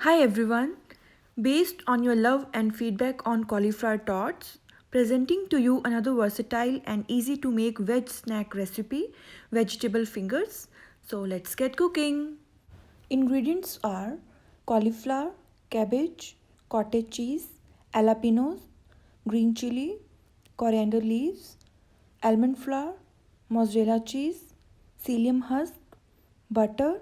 Hi everyone, based on your love and feedback on cauliflower tots, presenting to you another versatile and easy to make veg snack recipe, vegetable fingers. So let's get cooking. Ingredients are cauliflower, cabbage, cottage cheese, jalapeños, green chili, coriander leaves, almond flour, mozzarella cheese, psyllium husk, butter,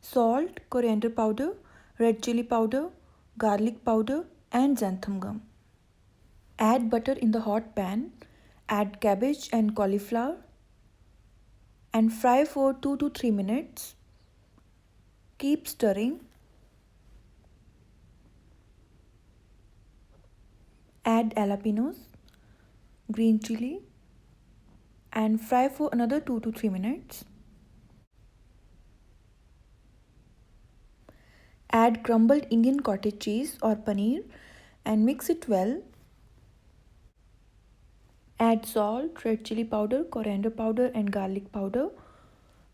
salt, coriander powder, red chili powder, garlic powder and xanthum gum. Add butter in the hot pan, add cabbage and cauliflower and fry for 2 to 3 minutes. Keep stirring. Add jalapeños, green chili and fry for another 2 to 3 minutes. Add crumbled Indian cottage cheese or paneer and mix it well. Add salt, red chili powder, coriander powder and garlic powder.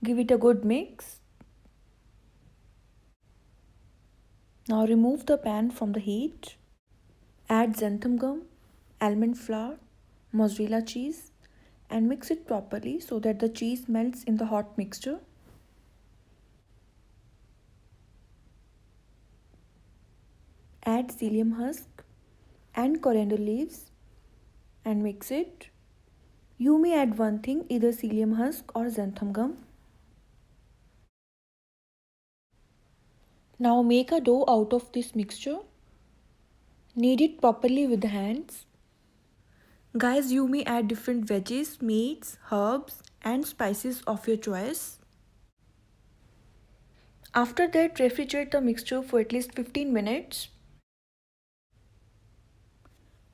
Give it a good mix. Now remove the pan from the heat. Add xanthum gum, almond flour, mozzarella cheese and mix it properly so that the cheese melts in the hot mixture. Add psyllium husk and coriander leaves and mix it. You may add one thing, either psyllium husk or xanthum gum. Now make a dough out of this mixture. Knead it properly with the hands. Guys, you may add different veggies, meats, herbs and spices of your choice. After that, refrigerate the mixture for at least 15 minutes.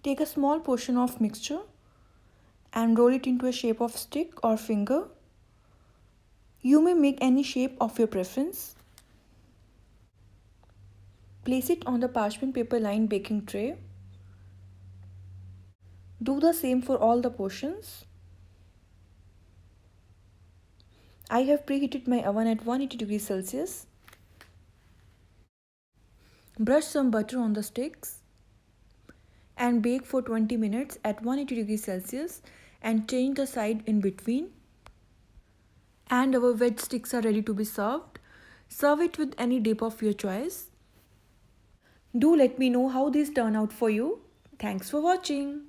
Take a small portion of mixture and roll it into a shape of stick or finger. You may make any shape of your preference. Place it on the parchment paper lined baking tray. Do the same for all the portions. I have preheated my oven at 180 degrees Celsius. Brush some butter on the sticks and bake for 20 minutes at 180 degrees Celsius and change the side in between. And our veg sticks are ready to be served. Serve it with any dip of your choice. Do let me know how these turn out for you. Thanks for watching.